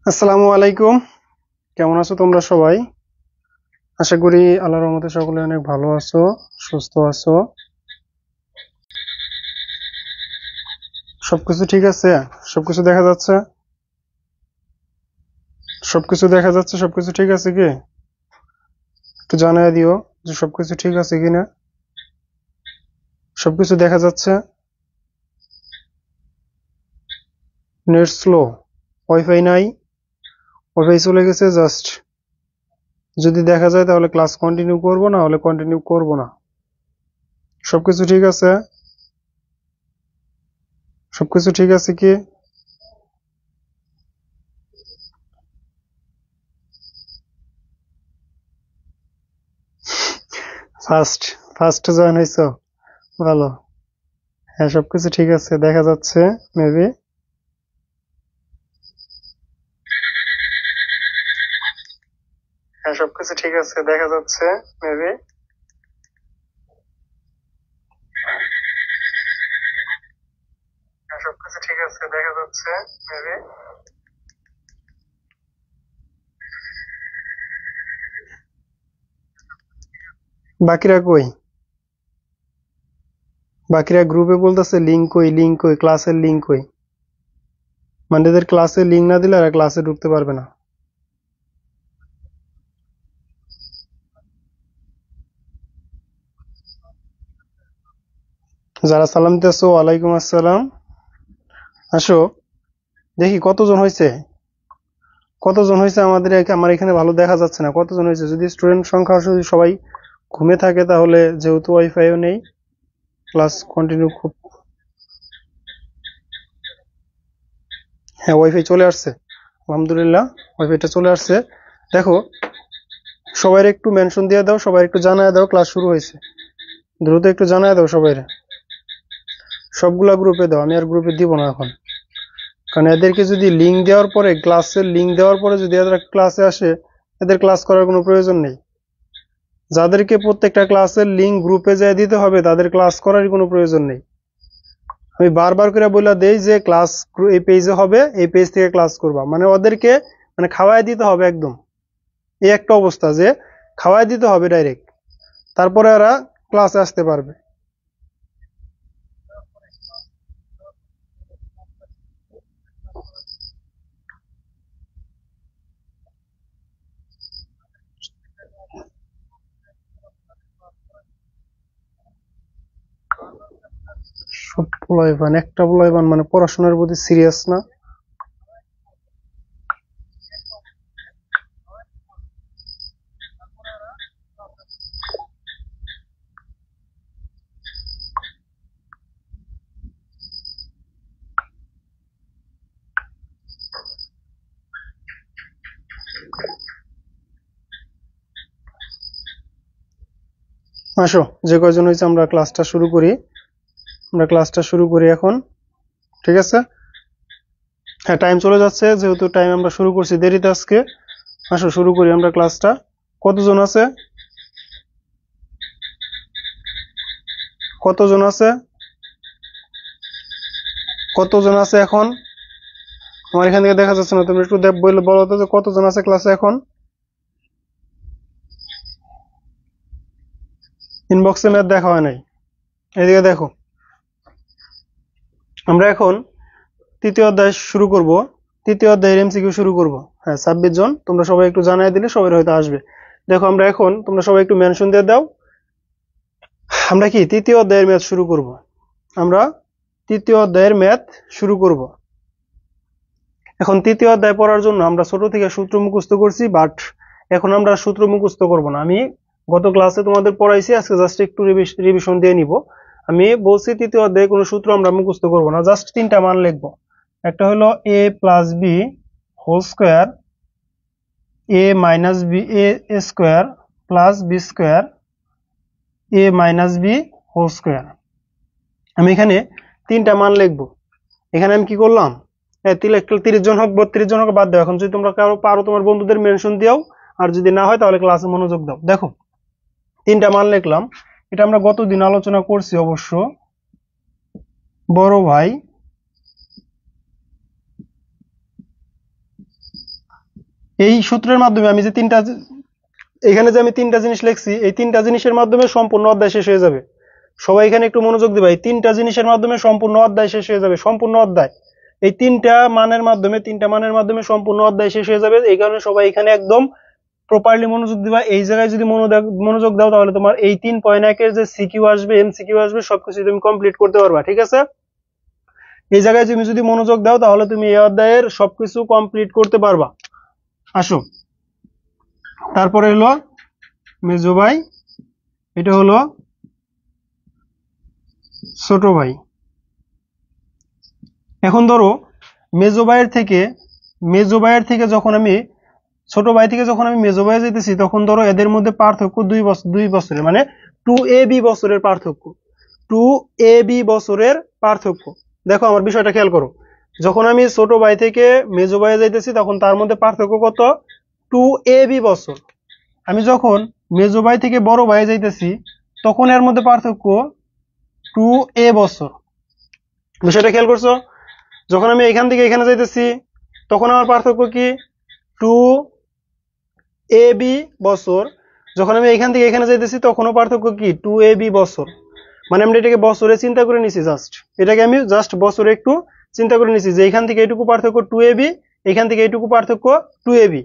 আসসালামু আলাইকুম। কেমন আছো তোমরা সবাই? আশা করি আল্লাহর রহমতে সকলে অনেক ভালো আছো, সুস্থ আছো। সবকিছু ঠিক আছে? সবকিছু দেখা যাচ্ছে? সবকিছু ঠিক আছে কি? একটু জানাই দিও যে সবকিছু ঠিক আছে কিনা। সবকিছু দেখা যাচ্ছে? Net slow? ওয়াইফাই নাই? ওয়াইফাই চলে গেছে জাস্ট? যদি দেখা যায় তাহলে ক্লাস কন্টিনিউ করব, না হলে কন্টিনিউ করব না। সবকিছু ঠিক আছে? সবকিছু ঠিক আছে কি? ফার্স্ট ফার্স্ট জয়েন হয়েছো? ভালো। হ্যাঁ, সবকিছু ঠিক আছে দেখা যাচ্ছে। মেবি হ্যাঁ, সবকিছু ঠিক আছে দেখা যাচ্ছে। মেবি হ্যাঁ, সবকিছু ঠিক আছে দেখা যাচ্ছে। মেবি বাকিরা কই? বাকিরা গ্রুপে বলতেছে লিঙ্ক কই, ক্লাসের লিঙ্ক কই। মানে এদের ক্লাসের লিঙ্ক না দিলে এরা ক্লাসে ঢুকতে পারবে না। যারা সালাম দিতেছো, ওয়ালাইকুম আসসালাম। আসো, দেখি কতজন হয়েছে। কতজন হয়েছে আমাদের আমার এখানে ভালো দেখা যাচ্ছে না। কতজন হয়েছে? যদি স্টুডেন্ট সংখ্যা যদি সবাই ঘুমে থাকে তাহলে যেহেতু ওয়াইফাইও নেই, ক্লাস কন্টিনিউ খুব। হ্যাঁ, ওয়াইফাই চলে আসছে আলহামদুলিল্লাহ। ওয়াইফাইটা চলে আসছে। দেখো, সবাই একটু মেনশন দিয়ে দাও, সবাই একটু জানায় দাও ক্লাস শুরু হয়েছে। দ্রুত একটু জানায় দাও সবাই। সবগুলা গ্রুপে দাও, আমি আর গ্রুপে দিব না এখন। কারণ এদেরকে যদি লিঙ্ক দেওয়ার পরে, ক্লাসের লিঙ্ক দেওয়ার পরে যদি এদের ক্লাসে আসে, এদের ক্লাস করার কোনো প্রয়োজন নেই। যাদেরকে প্রত্যেকটা ক্লাসের লিঙ্ক গ্রুপে যায় দিতে হবে তাদের ক্লাস করার কোনো প্রয়োজন নেই। আমি বারবার করে বলে দেই যে ক্লাস এই পেজে হবে, এই পেজ থেকে ক্লাস করবা, মানে ওদেরকে মানে খাওয়াই দিতে হবে একদম। এই একটা অবস্থা যে খাওয়াই দিতে হবে ডাইরেক্ট, তারপরে ওরা ক্লাসে আসতে পারবে। সব পোলাইবান, একটা পোলাইবান মানে পড়াশোনার প্রতি সিরিয়াস না। আসো, যে কয়জন হয়েছে আমরা ক্লাসটা শুরু করি। এখন, ঠিক আছে? হ্যাঁ, টাইম চলে যাচ্ছে, যেহেতু টাইম আমরা শুরু করছি দেরিতে আজকে। আসো শুরু করি আমরা ক্লাসটা। কতজন আছে? কতজন আছে? কতজন আছে এখন? আমার এখান থেকে দেখা যাচ্ছে না, তুমি একটু বলো তো যে কতজন আছে ক্লাসে এখন। ইনবক্সে ম্যাথ দেখা হয় নাই। এদিকে দেখো, আমরা এখন তৃতীয় অধ্যায় শুরু করব। তৃতীয় অধ্যায়ের এমসিকিউ শুরু করব। হ্যাঁ, 26 জন, তোমরা সবাই একটু জানাই দিলে সবাই হয়তো আসবে। দেখো, আমরা এখন, তোমরা সবাই একটু মেনশন দিয়ে দাও। আমরা কি তৃতীয় অধ্যায়ের ম্যাথ শুরু করব? আমরা তৃতীয় অধ্যায়ের ম্যাথ শুরু করব। এখন তৃতীয় অধ্যায় পড়ার জন্য আমরা ছোট থেকে সূত্র মুখস্থ করছি, বাট এখন আমরা সূত্র মুখস্থ করব না। আমি গত ক্লাসে তোমাদের পড়াইছি, আজকে জাস্ট একটু রিভিশন দিয়ে নিব। আমি বলছি তৃতীয় অধ্যায়ে কোনো সূত্র আমরা মুখস্থ করব না, জাস্ট তিনটা মান লিখবো। একটা হলো a plus B whole square, a minus b, a square plus B square, a minus B whole square. আমি এখানে তিনটা মান লিখবো। এখানে আমি কি করলাম, 30 জন হোক 32 জন হোক বাদ দাও। এখন যদি তোমরা কারো পারো তোমার বন্ধুদের মেনশন দিও, আর যদি না হয় তাহলে ক্লাসে মনোযোগ দাও। দেখো, তিনটা মান লিখলাম। এটা আমরা গতদিন আলোচনা করছি অবশ্য। বড় ভাই এই সূত্রের মাধ্যমে আমি যে এখানে যে আমি তিনটা জিনিস লিখছি, এই তিনটা জিনিসের মাধ্যমে সম্পূর্ণ অধ্যায় শেষ হয়ে যাবে। সবাই এখানে একটু মনোযোগ দিবা। এই তিনটা জিনিসের মাধ্যমে সম্পূর্ণ অধ্যায় শেষ হয়ে যাবে, সম্পূর্ণ অধ্যায়। এই তিনটা মানের মাধ্যমে সম্পূর্ণ অধ্যায় শেষ হয়ে যাবে। এই কারণে সবাই এখানে একদম প্রপারলি মনোযোগ দিবা। এই জায়গায় যদি মনোযোগ দাও তাহলে তোমার এই 3.1 এর যে সিকিউ আসবে, এমসিকিউ আসবে, সবকিছু তুমি কমপ্লিট করতে পারবা। ঠিক আছে, এই জায়গায় তুমি যদি মনোযোগ দাও তাহলে তুমি এই অধ্যায়ের সবকিছু কমপ্লিট করতে পারবা। আসো, তারপরে হলো মেজো ভাই, এটা হলো ছোট ভাই। এখন ধরো মেজো ভাইয়ের থেকে যখন আমি ছোট ভাই থেকে যখন আমি মেজো ভাই যেতেছি, তখন ধরো এদের মধ্যে পার্থক্য 2 বছরের, মানে 2ab বছরের পার্থক্য, 2ab বছরের পার্থক্য। দেখো আমার বিষয়টা খেয়াল করো, যখন আমি ছোট ভাই থেকে মেজো ভাই যাইতেছি তখন তার মধ্যে পার্থক্য কত? 2ab বছর। আমি যখন মেজো ভাই থেকে বড় ভাই যাইতেছি তখন এর মধ্যে পার্থক্য 2a বছর। বিষয়টা খেয়াল করছো? যখন আমি এখান থেকে এখানে যাইতেছি তখন আমার পার্থক্য কি? 2ab বছর। যখন আমি এখান থেকে এখানে যাইতেছি তখনও পার্থক্য কি? 2ab বছর। মানে আমরা এটাকে বছরে চিন্তা করে নিছি, এটাকে আমি জাস্ট বছরে একটু চিন্তা করে নিছি যে এখান থেকে এইটুকু পার্থক্য 2ab, এখান থেকে এইটুকু পার্থক্য 2ab।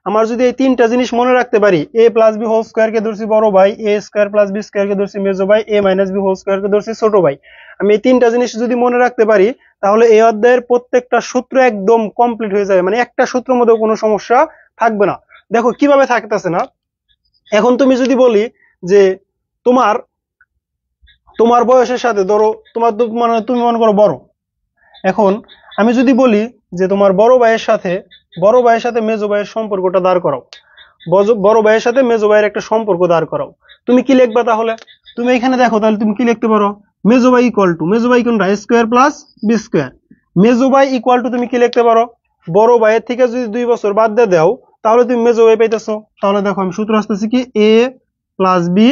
আমার যদি এই তিনটা জিনিস মনে রাখতে পারি, a plus B whole square কে ধরছি বড় ভাই, a square plus B square কে ধরছি মেজো ভাই, a minus B whole square কে ধরছি ছোট ভাই, আমি এই তিনটা জিনিস যদি মনে রাখতে পারি তাহলে এই অধ্যায়ের প্রত্যেকটা সূত্র একদম কমপ্লিট হয়ে যাবে, মানে একটা সূত্রের মধ্যে কোনো সমস্যা থাকবে না। দেখো কিভাবে থাকতেছে না। এখন তুমি যদি বলি যে তোমার তোমার বয়সের সাথে, ধরো তোমার মানে তুমি মনে করো বড়, এখন আমি যদি বলি যে তোমার বড় ভাইয়ের সাথে মেজো ভাইয়ের সম্পর্কটা দাঁড় করাও, বড় ভাইয়ের সাথে মেজো ভাইয়ের একটা সম্পর্ক দাঁড় করাও, তুমি কি লিখবা? তাহলে তুমি এখানে দেখো, তাহলে তুমি কি লিখতে পারো? মেজো ভাই কোনটা? a square plus B square. মেজো ভাই ইকুয়াল টু তুমি কি লিখতে পারো? বড় ভাইয়ের থেকে যদি 2 বছর বাদ দিয়ে দাও তাহলে তুমি মেজো ভাই পাইতেছো। তাহলে দেখো আমি সূত্র আসতেছি কি? a plus B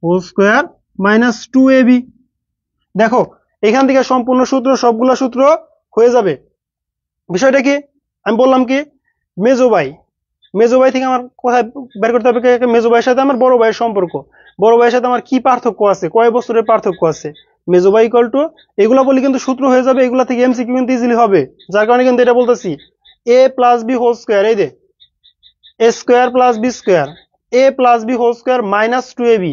whole square minus 2ab। দেখো এখান থেকে সম্পূর্ণ সূত্র, সবগুলা সূত্র হয়ে যাবে। বিষয়টা কি? আমি বললাম কি, মেজো ভাই থেকে আমার কোথায় বের করতে হবে? মেজো ভাইয়ের সাথে আমার বড় ভাইয়ের সম্পর্ক, বড় ভাইয়ের সাথে আমার কি পার্থক্য আছে, কয় বছরের পার্থক্য আছে। মেজো ভাই ইকুয়াল টু, এগুলা বলি কিন্তু সূত্র হয়ে যাবে, এগুলা থেকে এমসিকিউ কিন্তু ইজিলি হবে। যার কারণে কিন্তু এটা বলতেছি a plus B whole square, এই যে a square plus B square, a plus B whole square minus 2ab।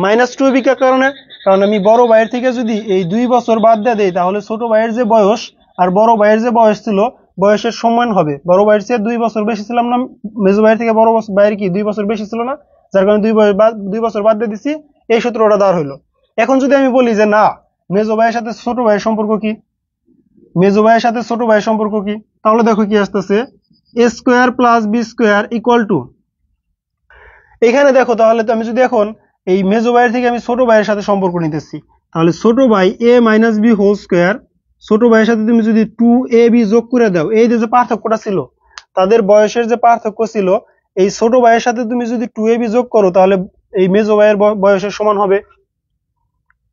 Minus 2ab কে কারণে, কারণ আমি বড় ভাইয়ের থেকে যদি এই 2 বছর বাদ দিয়ে দেই তাহলে ছোট ভাইয়ের যে বয়স আর বড় ভাইয়ের যে বয়স ছিল, বয়সের সমান হবে। বড় ভাইয়ের চেয়ে 2 বছর বেশি ছিলাম না, মেজো ভাইয়ের থেকে বড় ভাইয়ের কি 2 বছর বেশি ছিল না, যার কারণে 2 বছর বাদ দিয়ে দিছি, এই সূত্রটা দাঁড় হইলো। এখন যদি আমি বলি যে না, মেজো ভাইয়ের সাথে ছোট ভাইয়ের সম্পর্ক কি, তাহলে দেখো কি আসতেছে, a square plus B square equal to, এখানে দেখো তাহলে তো আমি যদি এখন এই মেজো ভাইয়ের থেকে আমি ছোট ভাইয়ের সাথে সম্পর্ক নিতেছি, তাহলে ছোট ভাই a minus B whole square, ছোট ভাইয়ের সাথে তুমি যদি 2ab যোগ করে দাও, এই যে পার্থক্যটা ছিল, তাদের বয়সের যে পার্থক্য ছিল, এই ছোট ভাইয়ের সাথে তুমি যদি 2ab যোগ করো তাহলে এই মেজো ভাইয়ের বয়সের সমান হবে।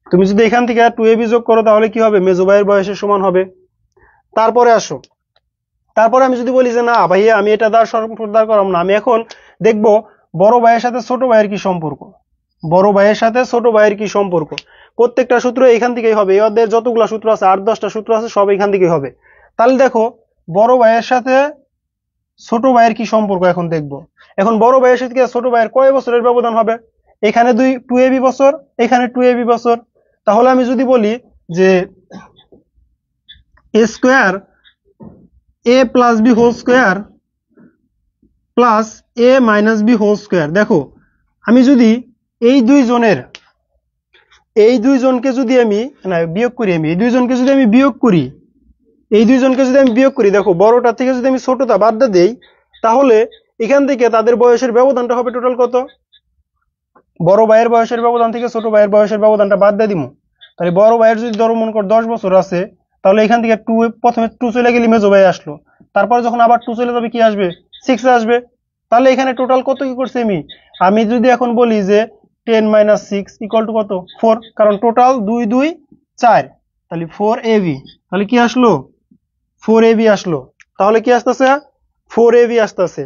তুমি যদি এখান থেকে 2ab যোগ করো তাহলে কি হবে? মেজো ভাইয়ের বয়সের সমান হবে। তারপরে আসো, তারপরে আমি যদি বলি যে না ভাইয়া আমি এটা দাঁড় করাম না, আমি এখন দেখবো বড় ভাইয়ের সাথে ছোট ভাইয়ের কি সম্পর্ক, প্রত্যেকটা সূত্র এখান থেকেই হবে। এই অধ্যায়ের যতগুলা সূত্র আছে, 8-10টা সূত্র আছে, সব এখান থেকেই হবে। তাহলে দেখো বড় ভাইয়ের সাথে ছোট ভাইয়ের কি সম্পর্ক এখন দেখবো। এখন বড় ভাইয়ের সাথে ছোট ভাইয়ের কয় বছরের ব্যবধান হবে? এখানে 2ab বছর, এখানে 2ab বছর। তাহলে আমি যদি বলি যে a square a plus B whole square plus a minus B whole square, দেখো আমি যদি এই দুইজনকে যদি আমি বিয়োগ করি, দেখো বড়টা থেকে যদি আমি ছোটটা বাদ দেই তাহলে এখান থেকে তাদের বয়সের ব্যবধানটা হবে টোটাল কত? বড় ভাইয়ের বয়সের ব্যবধান থেকে ছোট ভাইয়ের বয়সের ব্যবধানটা বাদ দিয়ে দিব। তাহলে বড় ভাইয়ের যদি ধরো মনে কর 10 বছর আছে, তাহলে এখান থেকে প্রথমে 2 চলে গেলে মেজো ভাই আসলো, তারপর যখন আবার 2 চলে যাবে কি আসবে? 6 আসবে। তাহলে এখানে টোটাল কত কি করছে আমি যদি এখন বলি যে 10 মাইনাস 6 ইকুয়াল টু কত? 4, কারণ টোটাল 2 2 4, তাহলে 4ab, তাহলে কি আসলো? 4ab আসলো। তাহলে কি আসতেছে? 4ab আসতেছে।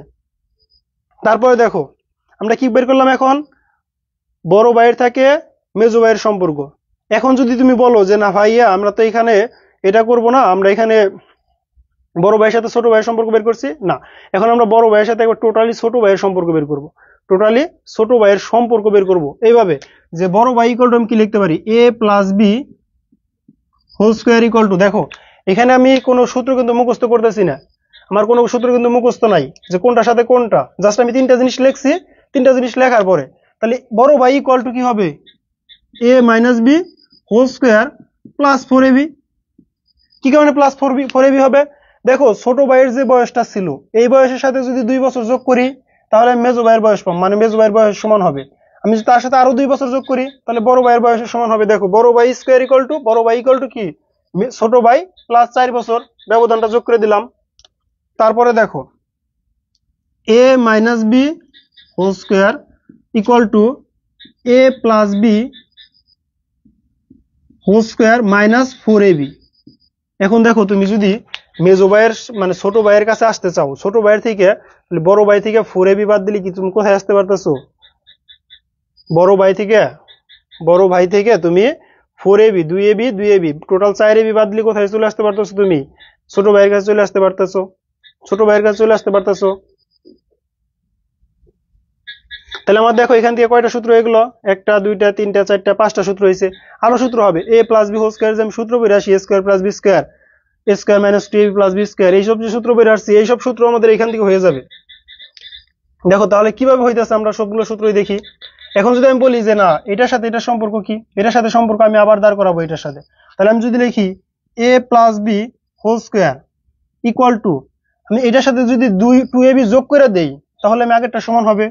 তারপরে দেখো আমরা কি বের করলাম এখন, বড় ভাইয়ের থেকে মেজো ভাইয়ের সম্পর্ক। এখন যদি তুমি বলো যে না ভাইয়া আমরা তো এখানে এটা করব না, আমরা এখানে বড় ভাইয়ের সাথে ছোট ভাইয়ের সম্পর্ক বের করছি না, এখন আমরা বড় ভাইয়ের সাথে একবার টোটালি ছোট ভাইয়ের সম্পর্ক বের করব। টোটালি ছোট ভাইয়ের সম্পর্ক বের করব এইভাবে যে বড় ভাই ইকুয়াল টু আমি কি লিখতে পারি, a plus B whole square equal to, দেখো এখানে আমি কোনো সূত্র কিন্তু মুখস্থ করতেছি না, আমার কোনো সূত্র কিন্তু মুখস্থ নাই যে কোনটার সাথে কোনটা, জাস্ট আমি তিনটা জিনিস লিখছি। তিনটা জিনিস লেখার পরে তাহলে বড় ভাই ইকুয়াল টু কি হবে, a minus B whole square plus 4ab। কি কারণে প্লাস 4ab হবে, দেখো ছোট ভাইয়ের যে বয়সটা ছিল এই বয়সের সাথে যদি 2 বছর যোগ করি তাহলে আমি মেজো ভাইয়ের বয়স পাবো, মানে মেজো ভাইয়ের বয়স সমান হবে। আমি যদি তার সাথে আরো 2 বছর যোগ করি তাহলে বড় ভাইয়ের বয়সের সমান হবে। দেখো বড় ভাই স্কোয়ার ইকুয়াল টু, বড় ভাই ইকুয়াল টু কি, ছোট ভাই প্লাস 4 বছর, ব্যবধানটা যোগ করে দিলাম। তারপরে দেখো a minus B whole square equal to a plus B whole square minus 4ab। এখন দেখো তুমি যদি মেজো ভাইয়ের মানে ছোট ভাইয়ের কাছে আসতে চাও, ছোট ভাইয়ের থেকে বড় ভাই থেকে 4ab বাদ দিলে কি তুমি কোথায় আসতে পারতেছো, বড় ভাই থেকে তুমি 4ab 2ab টোটাল 4ab বাদ দিলে কোথায় চলে আসতে পারতেছো, তুমি ছোট ভাইয়ের কাছে চলে আসতে পারতেছো, ছোট ভাইয়ের কাছে চলে আসতে পারতেছো। তাহলে আমার দেখো এখান থেকে কয়টা সূত্র, এগুলো 1 2 3 4 5টা সূত্র হয়েছে। আরো সূত্র হবে a plus B whole square, যে আমি সূত্র বের আসি a square plus B square, a square minus 2ab plus B square, এইসব যে সূত্র বের আসছে এইসব সূত্র আমাদের এখান থেকে হয়ে যাবে। দেখো তাহলে কিভাবে হইতেছে আমরা সবগুলো সূত্রই দেখি। এখন যদি আমি বলি যে না এটার সাথে এটার সম্পর্ক কি, এটার সাথে সম্পর্ক আমি আবার দাঁড় করাবো এটার সাথে, তাহলে আমি যদি লিখি a plus B whole square equal to, আমি এটার সাথে যদি 2ab যোগ করে দেই তাহলে আমি আগেরটা সমান হবে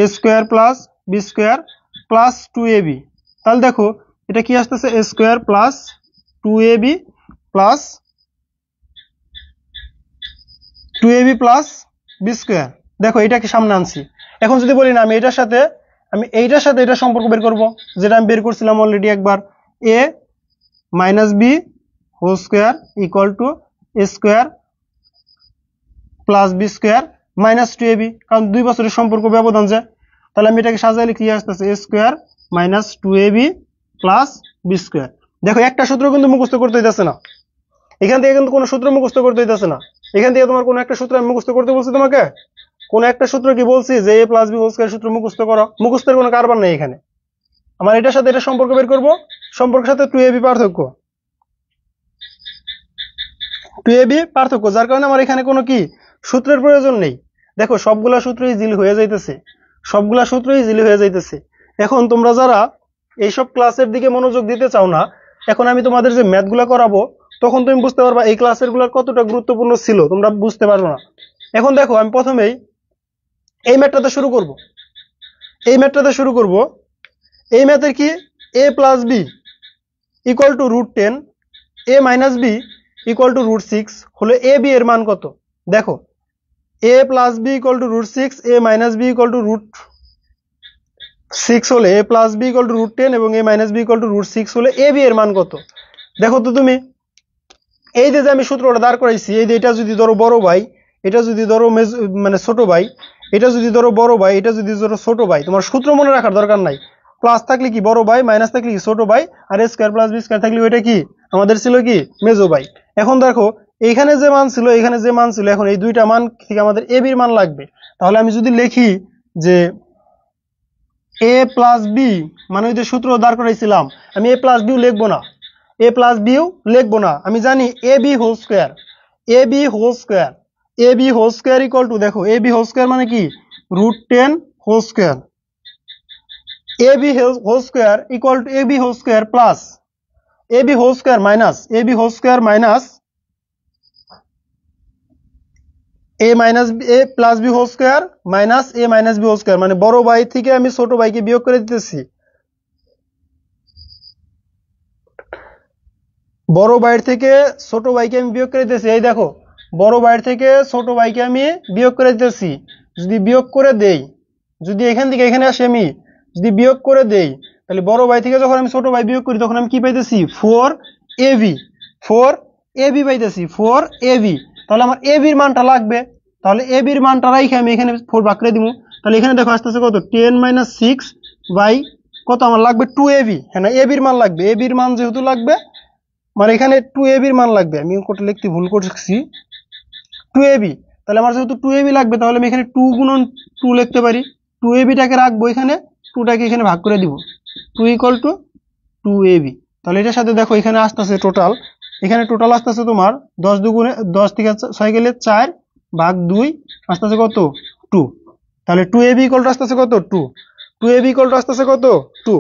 a square plus B square plus 2ab। তাহলে দেখো এটা কি আসতেছে, a square plus 2ab plus 2ab plus B square. দেখো এটাকে সামনে আনছি। এখন যদি বলি না আমি এইটার সাথে এটা সম্পর্ক বের করব, যেটা আমি বের করছিলাম অলরেডি একবার, a minus B whole square equal to a square plus B square minus 2ab, কারণ 2 বছরের সম্পর্ক ব্যবধান যায়। তাহলে আমি এটাকে সাজাইলে কি আসতেছে, a square minus 2ab plus B square. দেখো একটা সূত্র কিন্তু মুখস্থ করতে হইতেছে না, এখান থেকে কিন্তু কোনো সূত্র মুখস্থ করতে হইতেছে না। এখান থেকে তোমার কোনো একটা সূত্র আমি মুখস্থ করতে বলছি তোমাকে, কোন একটা সূত্র কি বলছি যে a plus B whole square সূত্র মুখস্থ করো, মুখস্থের কোনো কারবার নেই এখানে। আমার এটার সাথে এটা সম্পর্ক বের করব, সম্পর্কের সাথে 2ab পার্থক্য, 2ab পার্থক্য, যার কারণে আমার এখানে কোনো কি সূত্রের প্রয়োজন নেই। দেখো সবগুলা সূত্রই জিল হয়ে যাইতেছে, সবগুলা সূত্রই জিল হয়ে যাইতেছে। এখন তোমরা যারা এইসব ক্লাসের দিকে মনোযোগ দিতে চাও না, এখন আমি তোমাদের যে ম্যাথগুলো করাবো তখন তুমি বুঝতে পারবা এই ক্লাসের গুলো কতটা গুরুত্বপূর্ণ ছিল, তোমরা বুঝতে পারবে না। এখন দেখো আমি প্রথমেই এই ম্যাথটাতে শুরু করব, এই ম্যাথের কি a plus B equal to √10, a minus B equal to √6 হলে a b এর মান কত। দেখো a plus B equal to √6, a minus B equal to √6 হলে a plus B equal to √10 এবং a minus B equal to √6 হলে a b এর মান কত। দেখো তো তুমি এই যে আমি সূত্রটা দাঁড় করাইছি, এই যে এটা যদি ধরো বড় ভাই, এটা যদি ধরো মানে ছোট ভাই, এটা যদি ধরো বড় ভাই, এটা যদি ধরো ছোট ভাই, তোমার সূত্র মনে রাখার দরকার নাই। প্লাস থাকলে কি বড় ভাই, মাইনাস থাকলে কি ছোট ভাই, আর a square plus B square থাকলে ওইটা কি আমাদের ছিল কি মেজো ভাই। এখন দেখো এইখানে যে মান ছিল, এখানে যে মান ছিল, এখন এই দুইটা মান থেকে আমাদের a b এর মান লাগবে। তাহলে আমি যদি লিখি যে a প্লাস বি, মানে ওই যে সূত্র দাঁড় করাইছিলাম, আমি a প্লাস বিও লিখবো না, a প্লাস বিও লিখবো না, আমি জানি a b whole square, a b whole square, a b whole square equal to, দেখো a b হোল স্কয়ার মানে কি √10 whole square, a b whole square equal to a b whole square plus a b whole square minus a b whole square minus a minus a plus b whole square minus a minus b whole square, মানে বড় ভাই থেকে আমি ছোট ভাইকে বিয়োগ করে দিতেছি, বড় ভাইয়ের থেকে ছোট ভাইকে আমি বিয়োগ করে দিতেছি। এই দেখো বড় ভাইয়ের থেকে ছোট ভাইকে আমি বিয়োগ করে দিতেছি, যদি বিয়োগ করে দেই, যদি এখান থেকে এখানে আসি আমি যদি বিয়োগ করে দেই, তাহলে বড় ভাই থেকে যখন আমি ছোট ভাই বিয়োগ করি তখন আমি কি পাইতেছি 4ab পাইতেছি, 4ab। তাহলে আমার ab এর মানটা লাগবে, তাহলে এ বির মানটা রাইখে আমি এখানে 4 ভাগ করে দিব। তাহলে এখানে দেখো আসতেছে কত 10 - 6 বাই কত আমার লাগবে 2ab। হ্যাঁ না, এ বির মান লাগবে, এ বির মান যেহেতু লাগবে মানে এখানে 2ab এর মান লাগবে। আমি কোটা লিখতে ভুল করছি, 2ab। তাহলে আমার যেহেতু 2ab লাগবে তাহলে আমি এখানে 2 গুণন 2 লিখতে পারি। 2ab টাকে রাখবো এখানে, 2 টাকে এখানে ভাগ করে দিব, 2 = 2ab। তাহলে এটার সাথে দেখো এখানে আসতেছে টোটাল, এখানে টোটাল আসতেছে তোমার 10 দুগুণে 10 থেকে 6 গেলে 4 ভাগ 2 আসতেছে কত 2। তাহলে 2ab = আসতেছে কত 2, 2ab = আসতেছে কত 2।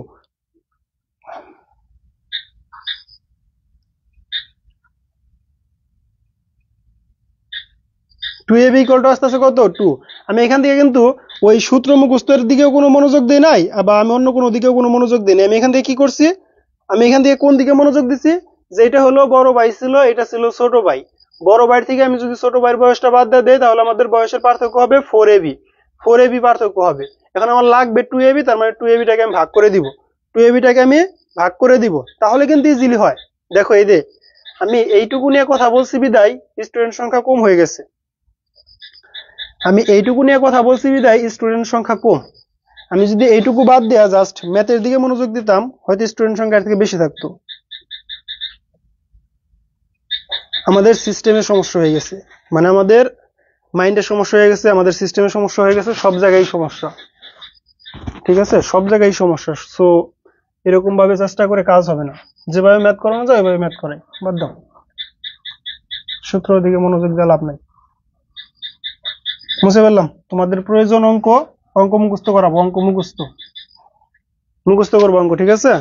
2ab = আসতেছে কত 2। আমি এখান থেকে কিন্তু ওই সূত্র মুখস্থের দিকেও কোনো মনোযোগ দেই নাই, বা আমি অন্য কোনো দিকেও কোনো মনোযোগ দেই নাই। আমি এখান থেকে কি করছি, আমি এখান থেকে কোন দিকে মনোযোগ দিছি, যে এটা হলো বড় ভাই ছিল, এটা ছিল ছোট ভাই। বড় ভাইয়ের থেকে আমি যদি ছোট ভাইয়ের বয়সটা বাদ দিয়ে দেই তাহলে আমাদের বয়সের পার্থক্য হবে 4ab, 4ab পার্থক্য হবে। এখন আমার লাগবে 2ab, তার মানে 2ab টাকে আমি ভাগ করে দিব, 2ab টাকে আমি ভাগ করে দিব, তাহলে কিন্তু ইজিলি হয়। দেখো এই যে আমি এইটুকু নিয়ে কথা বলছি বিদায় স্টুডেন্ট সংখ্যা কম হয়ে গেছে, আমি এইটুকু নিয়ে কথা বলছি বিদায় স্টুডেন্ট সংখ্যা কম। আমি যদি এইটুকু বাদ দেয়া জাস্ট ম্যাথের দিকে মনোযোগ দিতাম হয়তো স্টুডেন্ট সংখ্যা এর থেকে বেশি থাকতো। আমাদের সিস্টেমের সমস্যা হয়ে গেছে, মানে আমাদের মাইন্ডের সমস্যা হয়ে গেছে, আমাদের সিস্টেমের সমস্যা হয়ে গেছে, সব জায়গায় সমস্যা, ঠিক আছে, সব জায়গায় সমস্যা। সো এরকম ভাবে চেষ্টা করে কাজ হবে না, যেভাবে ম্যাথ করানো যায় ওইভাবে ম্যাথ করে বাদ দাও, সূত্রের দিকে মনোযোগ দিয়ে লাভ নাই। মুছে ফেললাম। তোমাদের প্রয়োজন অঙ্ক, অঙ্ক মুখস্থ করাবো, অঙ্ক মুখস্থ করবো অঙ্ক, ঠিক আছে।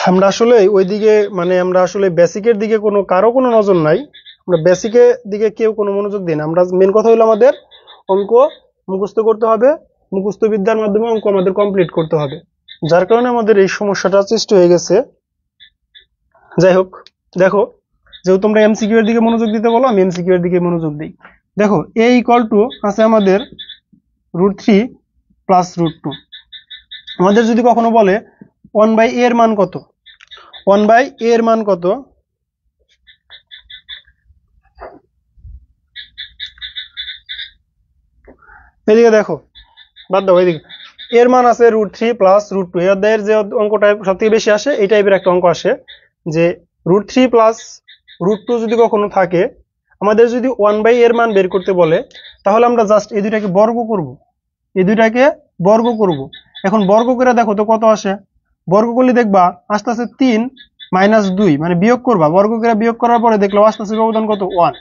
আমরা আসলে ওইদিকে মানে আমরা আসলে বেসিকের দিকে কারো কোনো নজর নাই, আমরা বেসিকের দিকে কেউ কোনো মনোযোগ দিই না। আমরা মেন কথা হলো আমাদের অঙ্ক মুখস্থ করতে হবে, মুখস্থ বিদ্যার মাধ্যমে অঙ্ক আমাদের কমপ্লিট করতে হবে, যার কারণে আমাদের এই সমস্যাটা সৃষ্টি হয়ে গেছে। যাই হোক, দেখো যেহেতু তোমরা এমসিকিউ এর দিকে মনোযোগ দিতে বলো, আমি এমসিকিউ এর দিকে মনোযোগ দিই। দেখো a = আছে আমাদের √3 + √2। আমাদের যদি কখনো বলে 1/a এর মান কত, 1/a এর মান কত, এদিকে দেখো, বাদ দাও এদিকে, এর মান আছে √3 + √2। এই অধ্যায়ের যে অঙ্কটা সব থেকে বেশি আসে এই টাইপের একটা অঙ্ক আসে যে √3 + √2 যদি কখনো থাকে, আমাদের যদি 1/a এর মান বের করতে বলে তাহলে আমরা জাস্ট এই দুইটাকে বর্গ করব, এই দুইটাকে বর্গ করব। এখন বর্গ করে দেখো তো কত আসে, বর্গ করলে দেখবা আসতেছে 3 - 2, মানে বিয়োগ করবা, বর্গ করে বিয়োগ করার পরে দেখলো আসতেছে ব্যবধান কত 1।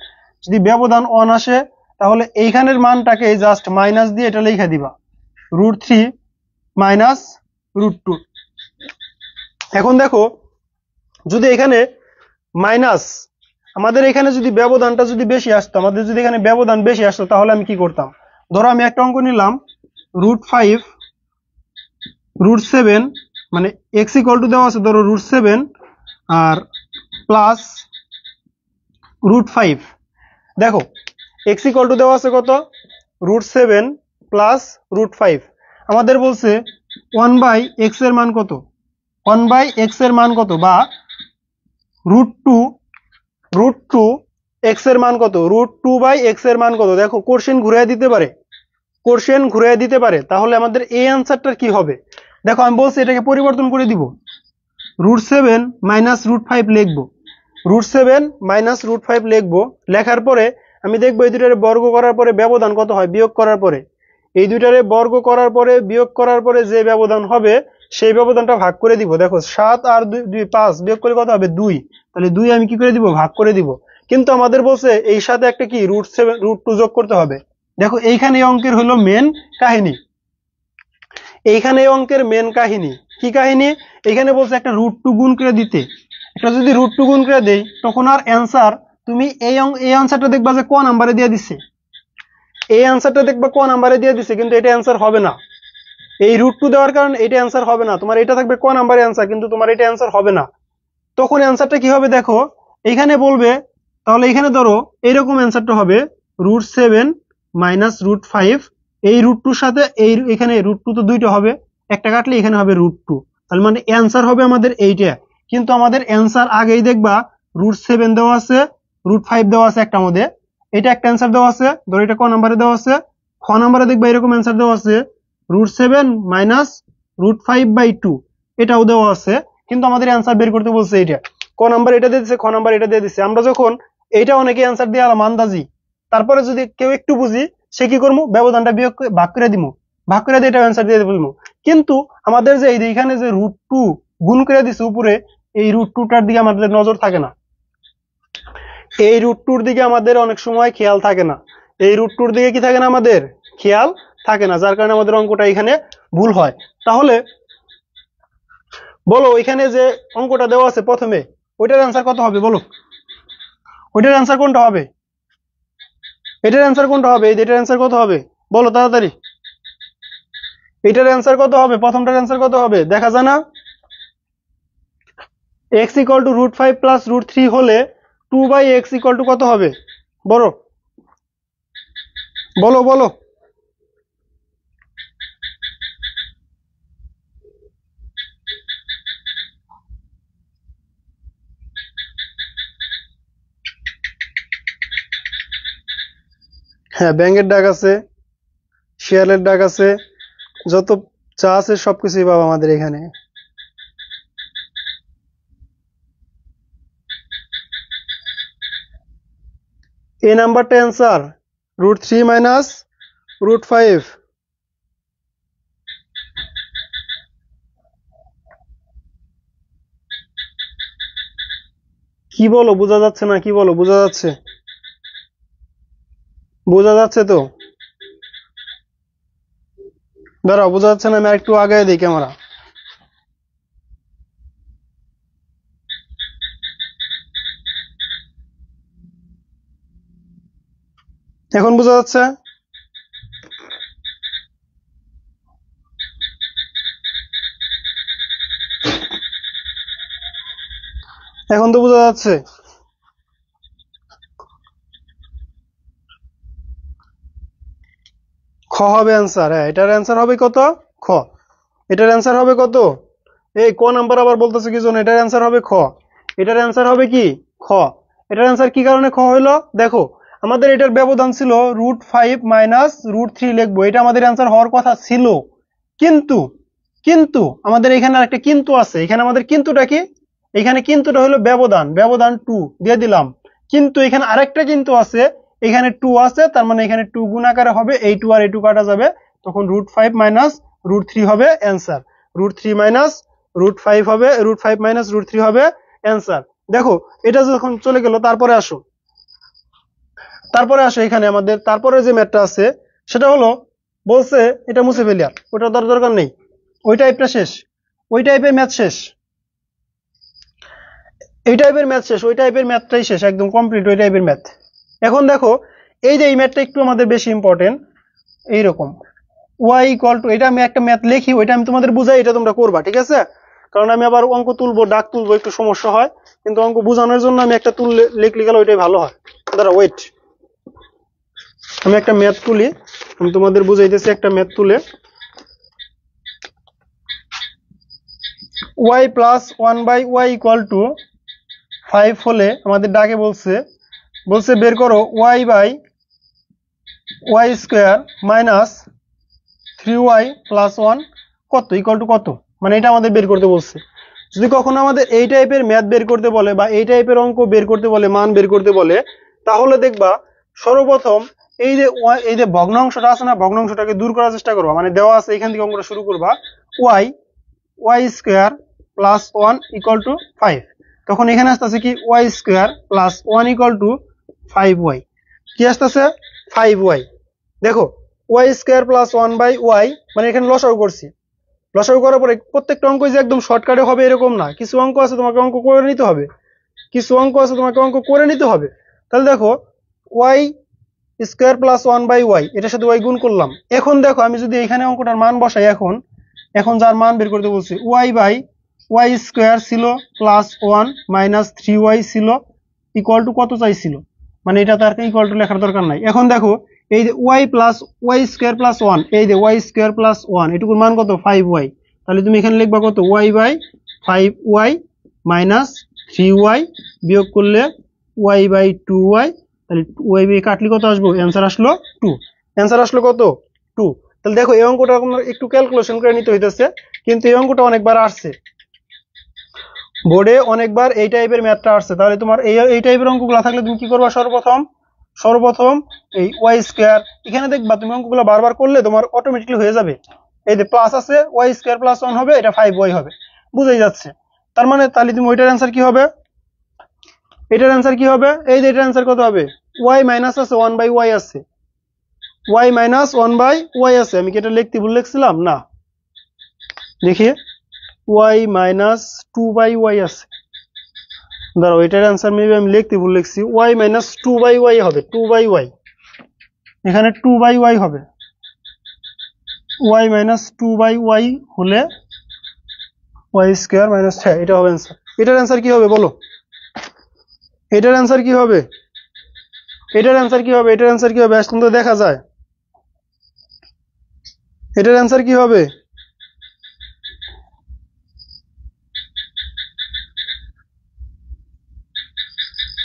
যদি ব্যবধান 1 আসে তাহলে এইখানের মানটাকে জাস্ট মাইনাস দিয়ে এটা লিখে দিবা, √3 - √2। এখন দেখো যদি এখানে মাইনাস, আমাদের এখানে যদি ব্যবধানটা যদি বেশি আসতো, আমাদের যদি এখানে ব্যবধান বেশি আসতো তাহলে আমি কি করতাম, ধরো আমি একটা অঙ্ক নিলাম √5 √7, মানে x = দেওয়া আছে ধরো √7 আর প্লাস √5। দেখো x = দেওয়া আছে কত √7 প্লাস √5। আমাদের বলছে 1/x এর মান কত, 1/x এর মান কত, বা √2 x এর মান কত, √2/x এর মান কত। দেখো কোশ্চেন ঘুরিয়ে দিতে পারে, কোশ্চেন ঘুরিয়ে দিতে পারে, তাহলে আমাদের এই অ্যান্সারটা কি হবে। দেখো আমি বলছি এটাকে পরিবর্তন করে দিব, √7 - √5 লিখবো, √7 - √5 লিখবো। লেখার পরে আমি দেখবো এই দুইটারে বর্গ করার পরে ব্যবধান কত হয় বিয়োগ করার পরে, এই দুইটারে বর্গ করার পরে বিয়োগ করার পরে যে ব্যবধান হবে সেই ব্যবধানটা ভাগ করে দিব। দেখো 7 আর 2 5 বিয়োগ করে কত হবে 2, তাহলে 2 আমি কি করে দিব ভাগ করে দিব। কিন্তু আমাদের বলছে এই সাথে একটা কি √2 যোগ করতে হবে। দেখো এইখানে অঙ্কের হলো মেন কাহিনী, এইখানে অঙ্কের মেন কাহিনী কি কাহিনী, এখানে বলছে একটা √2 গুণ করে দিতে। এটা যদি √2 গুণ করে দেই তখন আর অ্যান্সার তুমি এই অ্যান্সারটা দেখবা যে ক নাম্বারে দিয়ে দিচ্ছে, এই অ্যান্সারটা দেখবা ক নাম্বারে দিয়ে দিচ্ছে, কিন্তু এটা অ্যান্সার হবে না। এই √2 দেওয়ার কারণে এটা অ্যান্সার হবে না, তোমার এটা থাকবে ক নাম্বারে অ্যান্সার, কিন্তু তোমার এটা অ্যান্সার হবে না। তখন অ্যান্সারটা কি হবে দেখো, এইখানে বলবে, তাহলে এখানে ধরো এইরকম অ্যান্সারটা হবে √7 - √5, এই √2 সাথে এই এখানে √2 তো দুইটা হবে, একটা কাটলে এখানে হবে √2, তাহলে মানে অ্যান্সার হবে আমাদের এইটা। কিন্তু আমাদের অ্যান্সার আগেই দেখবা √7 দেওয়া আছে, √5 দেওয়া আছে একটা মধ্যে, এটা একটা অ্যান্সার দেওয়া আছে, ধরো এটা ক নাম্বারে দেওয়া আছে, খ নাম্বারে দেখবা এরকম অ্যান্সার দেওয়া আছে √7 মাইনাস √5/2, এটাও দেওয়া আছে, কিন্তু আমাদের অ্যান্সার বের করতে বলছে এটা ক নাম্বার এটা দিয়ে দিচ্ছে, খ নাম্বার এটা দিয়ে দিচ্ছে। আমরা যখন এইটা অনেকে অ্যান্সার দিয়ে আলাম আন্দাজি, তারপরে যদি কেউ একটু বুঝি সে কি করবো, ব্যবধানটা ভাগ করে দিব, ভাগ করে দিয়ে এটা অ্যান্সার দিয়ে বলবো। কিন্তু আমাদের যে এইখানে যে √2 গুণ করে দিছে উপরে, এই √2টার দিকে আমাদের নজর থাকে না, এই √2 দিকে আমাদের অনেক সময় খেয়াল থাকে না, এই √2 দিকে কি থাকে না, আমাদের খেয়াল থাকে না, যার কারণে আমাদের অঙ্কটা এখানে ভুল হয়। তাহলে বলো এখানে যে অঙ্কটা দেওয়া আছে প্রথমে, ওইটার অ্যান্সার কত হবে বলো, ওইটার অ্যান্সার কোনটা হবে, এটার অ্যান্সার কোনটা হবে, এটার অ্যান্সার কত হবে বলো তাড়াতাড়ি, এটার অ্যান্সার কত হবে, প্রথমটার অ্যান্সার কত হবে দেখা যায় না, x = √5 প্লাস √3 হলে 2/x = কত হবে বলো বলো বলো। হ্যাঁ, ব্যাঙের ডাক আছে, শিয়ালের ডাক আছে, যত চা আছে সবকিছুই পাবো আমাদের এখানে। এই নাম্বারটা অ্যান্সার √3 মাইনাস √5। কি বলো, বোঝা যাচ্ছে না, কি বলো, বোঝা যাচ্ছে, বোঝা যাচ্ছে তো, দাঁড়াও বোঝা যাচ্ছে না, আমি একটু আগে দিই ক্যামেরা, এখন বোঝা যাচ্ছে, এখন তো বোঝা যাচ্ছে। খ হবে অ্যান্সার, হ্যাঁ এটার অ্যান্সার হবে কত, খ, এটার অ্যান্সার হবে কত, এই ক নাম্বার আবার বলতেছে কি জন্য, এটার অ্যান্সার হবে খ, এটার অ্যান্সার হবে কি খ। এটার অ্যান্সার কি কারণে খ হইলো, দেখো আমাদের এটার ব্যবধান ছিল √5 মাইনাস √3 লিখবো, এটা আমাদের অ্যান্সার হওয়ার কথা ছিল, কিন্তু কিন্তু আমাদের এখানে আরেকটা কিন্তু আছে, এখানে আমাদের কিন্তুটা কি, এখানে কিন্তুটা হলো ব্যবধান, ব্যবধান 2 দিয়ে দিলাম, কিন্তু এখানে আরেকটা কিন্তু আছে, এখানে 2 আছে, তার মানে এখানে 2 গুণ আকারে হবে, এই 2 আর এই 2 কাটা যাবে, তখন √5 মাইনাস √3 হবে অ্যান্সার, √3 মাইনাস √5 হবে, √5 মাইনাস √3 হবে অ্যান্সার। দেখো এটা যখন চলে গেল, তারপরে আসো এখানে আমাদের তারপরে যে ম্যাথটা আছে সেটা হলো, বলছে এটা মুছে ফেলি, আর ওটা দরকার নেই, ওই টাইপটা শেষ, ওই টাইপের ম্যাথ শেষ, এই টাইপের ম্যাথ শেষ, ওই টাইপের ম্যাথটাই শেষ, একদম কমপ্লিট ওই টাইপের ম্যাথ। এখন দেখো এই যে এই ম্যাথটা একটু আমাদের বেশি ইম্পর্টেন্ট, এইরকম y = এটা আমি একটা ম্যাথ লিখি, ওইটা আমি তোমাদের বুঝাই, এটা তোমরা করবা, ঠিক আছে, কারণ আমি আবার অঙ্ক তুলবো, ডাক তুলবো, একটু সমস্যা হয়, কিন্তু অঙ্ক বোঝানোর জন্য আমি একটা লিখলে গেলে ওইটাই ভালো হয়। দাঁড়া ওয়েট, আমি একটা ম্যাথ তুলি, আমি তোমাদের বুঝাইতেছি, একটা ম্যাথ তুলে, y প্লাস 1/y = 5 হলে আমাদের ডাকে বলছে বের করো y/y² মাইনাস 3y প্লাস 1 কত ইকুয়াল টু কত, মানে এটা আমাদের বের করতে বলছে। যদি কখনো আমাদের এই টাইপের ম্যাথ বের করতে বলে বা এই টাইপের অঙ্ক বের করতে বলে, মান বের করতে বলে, তাহলে দেখবা সর্বপ্রথম এই যে ভগ্নাংশটা আছে না, ভগ্নাংশটাকে দূর করার চেষ্টা করবা, মানে দেওয়া আছে এখান থেকে অঙ্কটা শুরু করবা, y² প্লাস 1 = 5, তখন এখানে আসতেছে কি y² প্লাস 1 = 5y, কি আসতেছে 5y। দেখো y² প্লাস 1/y, মানে এখানে লসাগু করছি, লসাগু করার পরে প্রত্যেকটা অঙ্ক যে একদম শর্টকাটে হবে এরকম না, কিছু অঙ্ক আছে তোমাকে অঙ্ক করে নিতে হবে, তাহলে দেখো y² প্লাস 1/y, এটার সাথে y গুণ করলাম। এখন দেখো আমি যদি এখানে অঙ্কটার মান বসাই, এখন যার মান বের করতে বলছি, y/y² ছিল প্লাস 1 মাইনাস 3y ছিল ইকুয়াল টু কত চাইছিল, মানে এটা তার ইকুয়াল টু লেখার দরকার নাই। এখন দেখো এই যে y² প্লাস 1, এই যে y² প্লাস 1, এটুকুর মান কত 5y, তাহলে তুমি এখানে লিখবা কত y/5y মাইনাস 3y বিয়োগ করলে ওয়াই বাই 2y, তাহলে ওয়াই বাই কাটলে কত আসবো, অ্যান্সার আসলো 2। অ্যান্সার আসলো কত, 2। তাহলে দেখো এই অঙ্কটা আপনার একটু ক্যালকুলেশন করে নিতে হইতেছে, কিন্তু এই অঙ্কটা অনেকবার আসছে বোর্ডে, অনেকবার এই টাইপের ম্যাথটা আসছে। তাহলে তোমার এই টাইপের অঙ্কগুলো থাকলে তুমি কি করবা, সর্বপ্রথম এই ওয়াই স্কোয়ার, এখানে দেখবা তুমি অঙ্কগুলো বারবার করলে তোমার অটোমেটিকলি হয়ে যাবে। এই যে প্লাস আছে, ওয়াই স্কোয়ার প্লাস 1 হবে, এটা 5y হবে, বুঝাই যাচ্ছে। তার মানে তাহলে তুমি ওইটার অ্যান্সার কি হবে, এটার অ্যান্সার কি হবে, এই যে এটার অ্যান্সার কত হবে, ওয়াই মাইনাস আছে 1/y আছে, ওয়াই মাইনাস 1/y আছে। আমি কি এটা লিখতে ভুল লিখছিলাম না, দেখি ওয়াই মাইনাস 2/y আছে। দাঁড়াও, এটার অ্যান্সার মেবি আমি লিখতে ভুল লিখছি, ওয়াই মাইনাস 2/y হবে, 2/y, এখানে 2/y হবে, ওয়াই মাইনাস 2/y হলে ওয়াই স্কোয়ার মাইনাস, হ্যাঁ এটা হবে অ্যান্সার। এটার অ্যান্সার কি হবে বলো, এটার অ্যান্সার কি হবে, এটার অ্যান্সার কি হবে, এটার অ্যান্সার কি হবে, এখন তো দেখা যায় এটার অ্যান্সার কি হবে।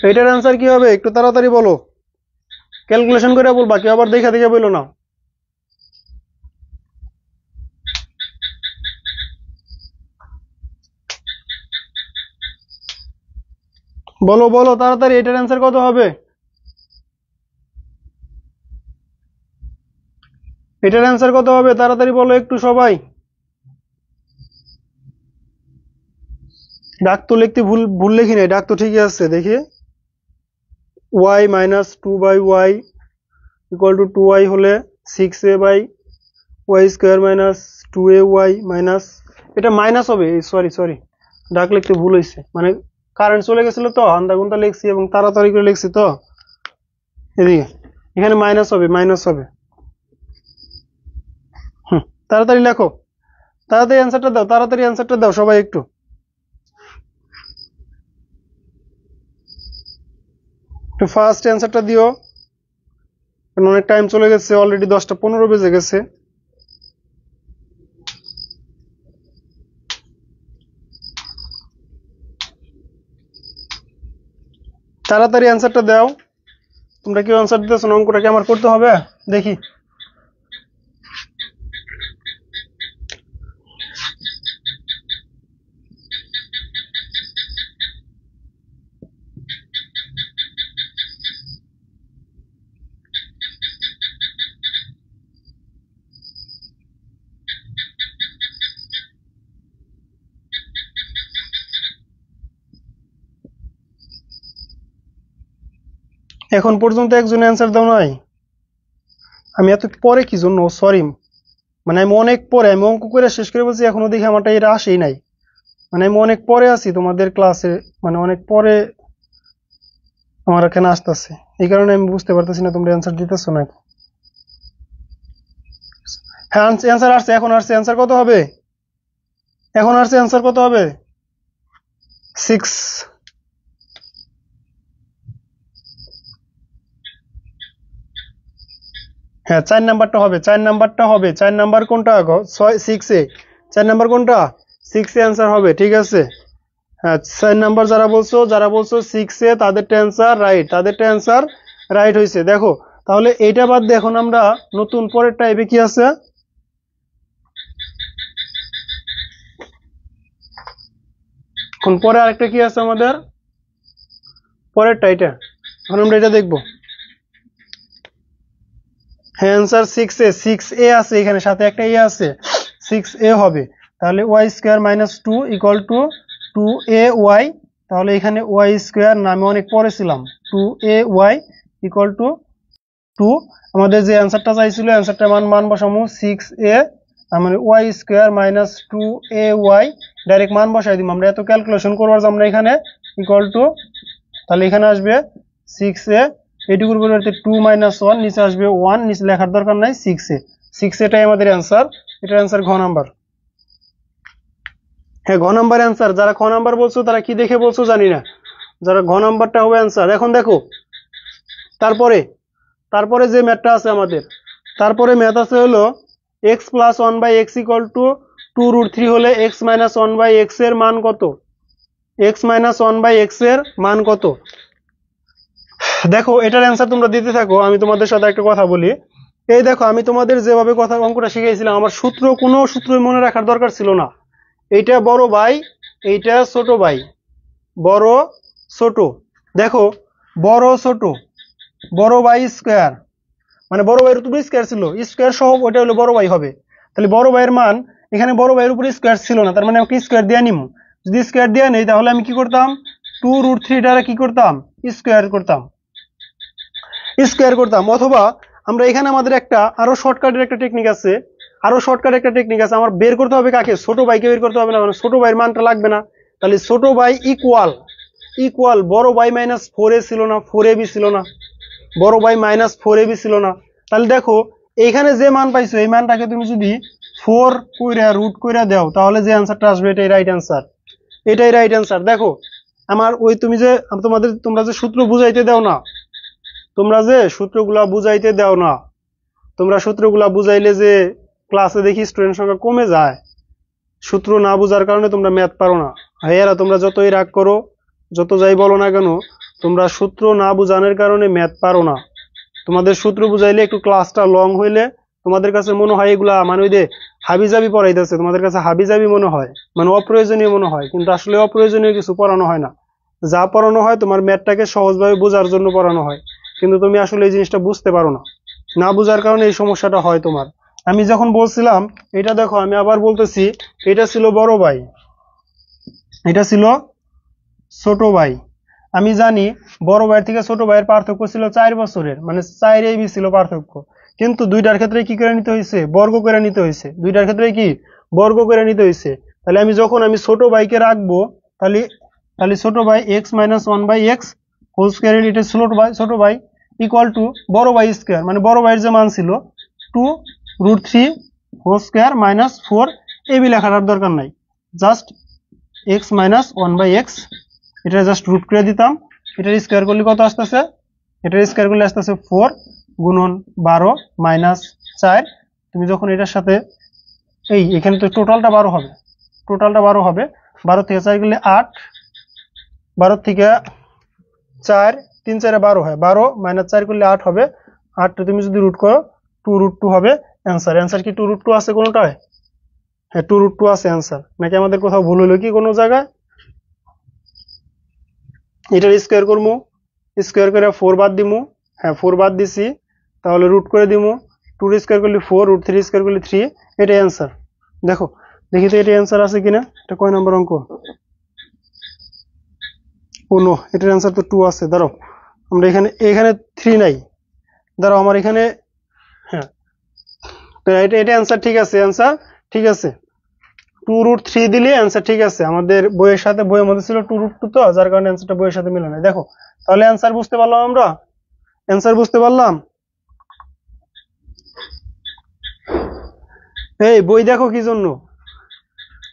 এটার অ্যান্সার কি হবে একটু তাড়াতাড়ি বলো, ক্যালকুলেশন করে বলবা, কেউ আবার দেখা দেখে বললো না। বলো বলো তাড়াতাড়ি, এটার অ্যান্সার কত হবে, এটার অ্যান্সার কত হবে, তাড়াতাড়ি বলো একটু সবাই। ডাক তো লিখতে ভুল লিখি নাই, ডাক তো ঠিকই আছে, দেখি Y minus 2/y equal to 2y হলে 6a/y square minus 2ay minus, এটা মাইনাস হবে, সরি ডাক লিখতে ভুল হয়েছে, মানে কারেন্ট চলে গেছিল তো, আন্দা গুন্তা লিখছি এবং তাড়াতাড়ি করে লিখছি তো, এদিকে এখানে মাইনাস হবে। তাড়াতাড়ি লেখো, তাড়াতাড়ি অ্যান্সারটা দাও, তাড়াতাড়ি অ্যান্সারটা দাও সবাই একটু ফার্স্ট অ্যান্সারটা দিও, কারণ অনেক টাইম চলে গেছে, অলরেডি 10টা 15 বেজে গেছে। তাড়াতাড়ি অ্যান্সারটা দাও, তোমরা কেউ অ্যান্সার দিতেছো না, অঙ্কটা কি আমার করতে হবে দেখি। এখন পর্যন্ত একজন অ্যান্সার দাও নাই, আমি এত পরে কি জন্য, সরি, মানে আমি অনেক পরে, আমি অঙ্ক করে শেষ করে বলছি, এখনো দেখি আমারটা এটা আসেই নাই, মানে আমি অনেক পরে আছি তোমাদের ক্লাসে, মানে অনেক পরে আমার এখানে আসতেছে, এই কারণে আমি বুঝতে পারতেছি না তোমরা অ্যান্সার দিতেছো না। হ্যাঁ অ্যান্সার আসছে, এখন আসছে, অ্যান্সার কত হবে, এখন আসছে, অ্যান্সার কত হবে, 6। হ্যাঁ 4 নাম্বারটা হবে, 4 নাম্বারটা হবে, 4 নাম্বার কোনটা, 6 এ, 4 নাম্বার কোনটা, 6 এ অ্যান্সার হবে, ঠিক আছে। হ্যাঁ 4 নাম্বার যারা বলছো 6 এ, তাদেরটা অ্যান্সার রাইট, তাদেরটা অ্যান্সার রাইট হয়েছে। দেখো তাহলে এইটা বাদ দিয়ে এখন আমরা নতুন পরের টাইপে কি আছে, এখন পরে আরেকটা কি আছে আমাদের, পরেরটা এটা, এখন আমরা এটা দেখবো। হ্যাঁ অ্যান্সার 6 এ আছে, এখানে সাথে একটা এ আছে, 6a হবে। তাহলে Y square minus 2 equal to 2ay, তাহলে এখানে ওয়াই স্কোয়ার নামে অনেক পড়েছিলাম, 2ay ইকুয়াল টু 2, আমাদের যে অ্যান্সারটা চাইছিল অ্যান্সারটা মান বসামু 6a, মানে Y square minus 2ay, direct মান বসাই দিব, আমরা এত ক্যালকুলেশন করবার আমরা এখানে ইকুয়াল টু, তাহলে এখানে আসবে 6a, এটুকুর পরিবর্তে 2 - 1, নিচে আসবে 1, নিচে লেখার দরকার নাই, 6a, 6aটাই আমাদের অ্যান্সার, এটার অ্যান্সার ঘ নাম্বার। হ্যাঁ ঘ নাম্বার অ্যান্সার, যারা খ নাম্বার বলছো তারা কি দেখে বলছো জানি না, যারা ঘ নাম্বারটা হবে অ্যান্সার। এখন দেখো তারপরে যে ম্যাথটা আছে আমাদের, তারপরে ম্যাথ আছে হলো x plus 1/x equal to 2√3 হলে x মাইনাস 1/x এর মান কত, x মাইনাস 1/x এর মান কত। দেখো এটার অ্যান্সার তোমরা দিতে থাকো, আমি তোমাদের সাথে একটা কথা বলি। এই দেখো আমি তোমাদের যেভাবে কথা অঙ্কটা শিখাইছিলাম, আমার কোনো সূত্র মনে রাখার দরকার ছিল না। এইটা বড় ভাই, এইটা ছোট ভাই, বড় ছোট। দেখো বড় ছোট, বড় ভাই স্কোয়ার, মানে বড় ভাইয়ের উপরে স্কোয়ার ছিল, স্কোয়ার সহ ওটা হলো বড় ভাই হবে। তাহলে বড় ভাইয়ের মান, এখানে বড় ভাইয়ের উপরে স্কোয়ার ছিল না, তার মানে আমাকে স্কোয়ার দিয়ে নিব। যদি স্কোয়ার দিয়ে নেই তাহলে আমি কি করতাম, 2√3 দ্বারা কি করতাম, স্কোয়ার করতাম, স্কোয়ার করতাম। অথবা আমরা এখানে আমাদের একটা আরো শর্টকাটের একটা টেকনিক আছে, আমার বের করতে হবে কাকে, ছোট ভাইকে বের করতে হবে না, মানে ছোট ভাইয়ের মানটা লাগবে না। তাহলে ছোট ভাই ইকুয়াল, বড় ভাই -4a ছিল না, 4ab ছিল না, বড় ভাই -4ab ছিল না। তাহলে দেখো এইখানে যে মান পাইছো, এই মানটাকে তুমি যদি 4 কইরা রুট কইরা দাও, তাহলে যে অ্যান্সারটা আসবে এটাই রাইট অ্যান্সার, এটাই রাইট অ্যান্সার। দেখো আমার ওই তুমি যে তোমরা যে সূত্র বুঝাইতে দাও না, তোমরা সূত্রগুলা বুঝাইলে যে ক্লাসে দেখি স্টুডেন্ট সংখ্যা কমে যায়, সূত্র না বুঝার কারণে তোমরা ম্যাথ পারো না। ভাইয়ারা তোমরা যতই রাগ করো, যত যাই বলো না কেন, তোমরা সূত্র না বুঝানোর কারণে ম্যাথ পারো না। তোমাদের সূত্র বুঝাইলে একটু ক্লাসটা লং হইলে তোমাদের কাছে মনে হয় এগুলা মানে ওই যে হাবিজাবি পড়াইতেছে, তোমাদের কাছে হাবিজাবি মনে হয়, মানে অপ্রয়োজনীয় মনে হয়, কিন্তু আসলে অপ্রয়োজনীয় কিছু পড়ানো হয় না। যা পড়ানো হয় তোমার ম্যাথটাকে সহজভাবে বোঝার জন্য পড়ানো হয়, কিন্তু তুমি আসলে এই জিনিসটা বুঝতে পারো না, না বুঝার কারণে এই সমস্যাটা হয় তোমার। আমি যখন বলছিলাম, এটা দেখো আমি আবার বলতেছি, এটা ছিল বড় ভাই, এটা ছিল ছোট ভাই। আমি জানি বড় ভাইয়ের থেকে ছোট ভাইয়ের পার্থক্য ছিল 4 বছরের, মানে 4ab ছিল পার্থক্য। কিন্তু দুইটার ক্ষেত্রে কি করে নিতে হয়েছে, বর্গ করে নিতে হয়েছে, দুইটার ক্ষেত্রে কি বর্গ করে নিতে হয়েছে। তাহলে আমি যখন ছোট ভাইকে রাখবো, তাহলে তাহলে ছোট ভাই x-1/x হোল স্কয়ার, এটা ছোট ভাই ইকুয়াল টু বড় ভাই স্কয়ার, মানে বড় ভাইয়ের যে মান ছিল 2√3 হোল স্কয়ার -4, এবি লেখার দরকার নাই, জাস্ট x-1/x, এটা জাস্ট রুট করে দিতাম। এটার স্কয়ার করলে কত আসতেছে, এটার স্কয়ার করলে আসতেছে 4 গুণন 12 -4। তুমি যখন এটার সাথে এখানে তো টোটালটা 12 হবে, 12 থেকে 4 গেলে 8, 12 থেকে 4, 3 4 12 হয়, 12 -4 করলে 8 হবে, 8 তুমি যদি রুট করো 2√2 হবে অ্যান্সার কি 2√2 আছে কোনোটায়? হ্যাঁ 2√2 আছে অ্যান্সার। নাকি আমাদের কোথাও ভুল হলো কি কোনো জায়গায়? এটার স্কোয়ার করবো, স্কোয়ার করে 4 বাদ দিমু, হ্যাঁ 4 বাদ দিছি, তাহলে রুট করে দিমু, 2 স্কোয়ার করলে 4, √3 স্কোয়ার করলে 3, এটাই অ্যান্সার। দেখো দেখি তো এটাই অ্যান্সার আছে কিনা, এটা কয় নম্বর অঙ্ক? ও নো, এটার অ্যান্সার তো 2 আছে। দাঁড়াও আমরা এখানে 3 নাই, দাঁড়াও আমার এখানে, হ্যাঁ এটা অ্যান্সার ঠিক আছে, অ্যান্সার ঠিক আছে, 2√3 দিলে অ্যান্সার ঠিক আছে। আমাদের বইয়ের মধ্যে ছিল 2√2, তো যার কারণে অ্যান্সারটা বইয়ের সাথে মিলে না। দেখো তাহলে অ্যান্সার বুঝতে পারলাম, আমরা অ্যান্সার বুঝতে পারলাম। এই বই দেখো কি জন্য,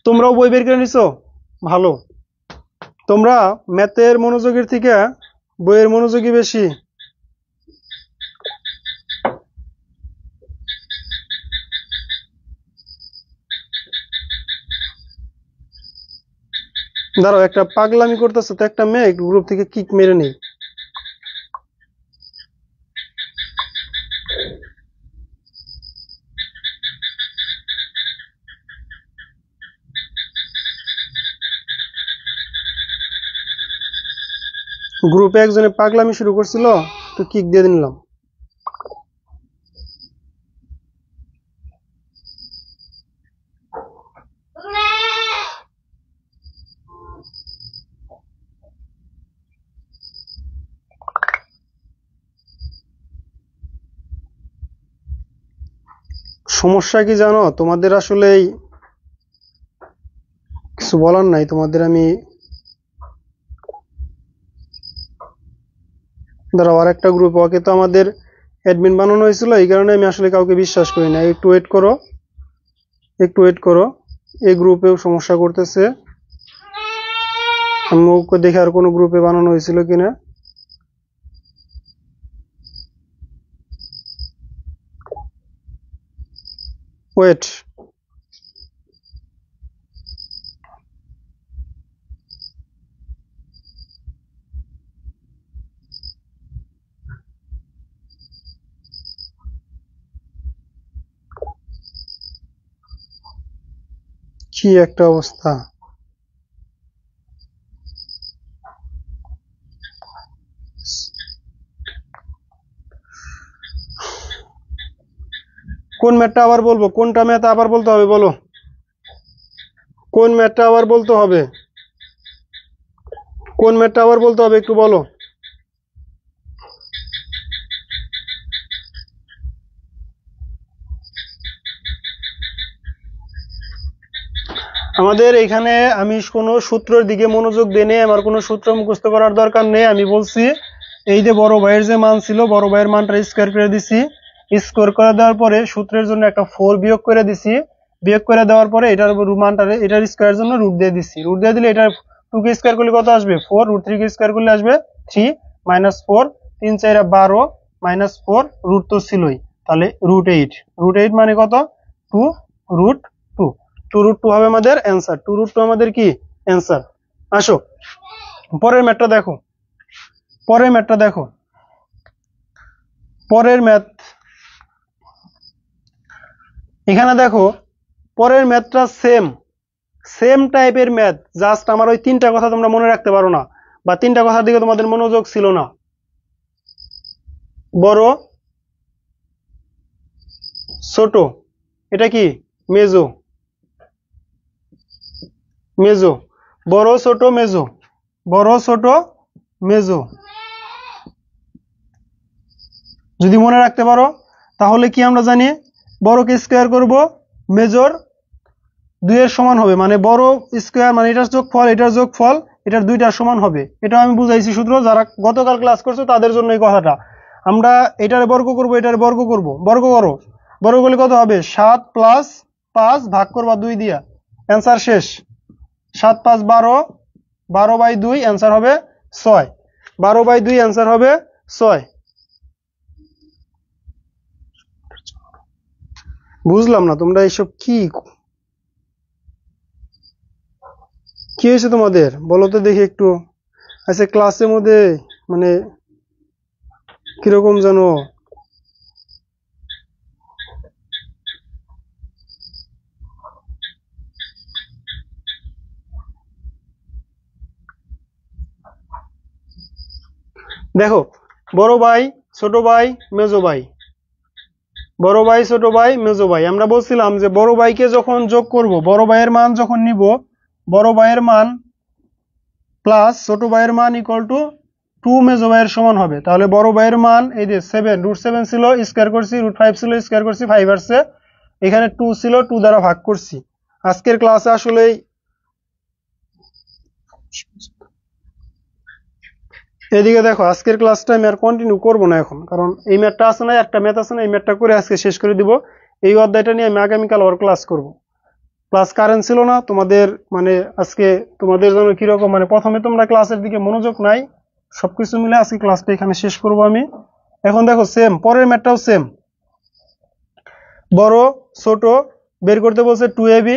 তোমরাও বই বের করে নিছো, ভালো। তোমরা ম্যাথের মনোযোগের থেকে বইয়ের মনোযোগী বেশি। দাঁড়াও একটা পাগলামি করতেছে তো একটা মেয়ে, গ্রুপ থেকে কিক মেরে নেই। গ্রুপে একজনে পাগলামি শুরু করছিল, তো কিক দিয়ে নিলাম। সমস্যা কি জানো, তোমাদের আসলে কিছু বলার নাই, তোমাদের আমি দাঁড়াও আর একটা গ্রুপ, ওকে তো আমাদের অ্যাডমিন বানানো হয়েছিল, এই কারণে আমি আসলে কাউকে বিশ্বাস করি না। একটু ওয়েট করো, একটু ওয়েট করো, এই গ্রুপেও সমস্যা করতেছে, আমি ওকে দেখে আর কোনো গ্রুপে বানানো হয়েছিল কিনা। ওয়েট, কি একটা অবস্থা! কোন ম্যাথটা আবার বলবো? কোনটা ম্যাথ আবার বলতে হবে বলো? কোন ম্যাথটা আবার বলতে হবে? কোন ম্যাথটা আবার বলতে হবে একটু বলো? আমাদের এখানে আমি কোনো সূত্রের দিকে মনোযোগ দিই নেই, আমার কোনো সূত্র মুখস্থ করার দরকার নেই। আমি বলছি এই যে বড় ভাইয়ের যে মান ছিল, বড় ভাইয়ের মানটা স্কোয়ার করে দিছি, স্কোয়ার করে দেওয়ার পরে সূত্রের জন্য একটা 4 বিয়োগ করে দিছি, বিয়োগ করে দেওয়ার পরে এটার মানটা এটার স্কোয়ারের জন্য রুট দিয়ে দিছি, রুট দিয়ে দিলে এটার 2 কে স্কোয়ার করলে কত আসবে? 4, রুট 3 কে স্কোয়ার করলে আসবে 3 মাইনাস 4, 3 4 12 মাইনাস 4, রুট তো ছিলই, তাহলে রুট 8, রুট 8 মানে কত? 2 রুট 2, 2 রুট 2 হবে আমাদের অ্যান্সার, 2 রুট 2 আমাদের কি অ্যান্সার। আসো পরের ম্যাথটা দেখো, পরের ম্যাথটা দেখো, পরের ম্যাথ এখানে দেখো, পরের ম্যাথটা সেম সেম টাইপের ম্যাথ, জাস্ট আমার ওই তিনটা কথা তোমরা মনে রাখতে পারো না, বা তিনটা কথার দিকে তোমাদের মনোযোগ ছিল না। বড়, ছোট, এটা কি মেজো, মেজো, বড় ছোট মেজো, বড় ছোট মেজো। যদি মনে রাখতে পারো তাহলে কি আমরা জানি, বড়কে স্কোয়ার করব, মেজর 2 এর সমান হবে, মানে বড় স্কোয়ার মানে এটার যোগফল এটার যোগফল এটার দুইটার সমান হবে। এটা আমি বুঝাইছি সূত্র, যারা গতকাল ক্লাস করছো তাদের জন্য এই কথাটা। আমরা এটার বর্গ করব, এটার বর্গ করব, বর্গ করো, বর্গ করলে কত হবে? 7 প্লাস 5 ভাগ করবা 2 দিয়া, অ্যান্সার শেষ। 7 5 12, 12/2 অ্যান্সার হবে 6, 12/2 অ্যান্সার হবে 6। বুঝলাম না তোমরা এইসব কি কি হয়েছে তোমাদের, বলো তো দেখি একটু। আচ্ছা ক্লাসের মধ্যে মানে কিরকম জানো, দেখো বড় ভাই ছোট ভাই মেজো ভাই, বড় ভাই ছোট ভাই মেজো ভাই, আমরা বলছিলাম যে বড় ভাইকে যখন যোগ করব, বড় ভাইয়ের মান যখন নিব, বড় ভাইয়ের মান প্লাস ছোট ভাইয়ের মান ইকুয়াল টু 2 মেজো ভাইয়ের সমান হবে। তাহলে বড় ভাইয়ের মান এই যে 7, রুট 7 ছিল স্কোয়ার করছি, রুট 5 ছিল স্কোয়ার করছি, 5 আসছে, এখানে 2 ছিল 2 দ্বারা ভাগ করছি। আজকের ক্লাসে আসলে এদিকে দেখো, আজকের ক্লাসটা আমি আর কন্টিনিউ করব না এখন, কারণ এই ম্যাথটা আছে না, একটা ম্যাথ আছে না, এই ম্যাথটা করে আজকে শেষ করে দিব। এই অধ্যায়টা নিয়ে আমি আগামীকাল আবার ক্লাস করব। ক্লাস কারেন্ট ছিল না তোমাদের, মানে আজকে তোমাদের জন্য কিরকম, মানে প্রথমে তোমরা ক্লাসের দিকে মনোযোগ নাই, সবকিছু মিলে আজকে ক্লাসটা এখানে শেষ করব আমি। এখন দেখো সেম, পরের ম্যাথটাও সেম, বড় ছোট বের করতে বলছে 2ab।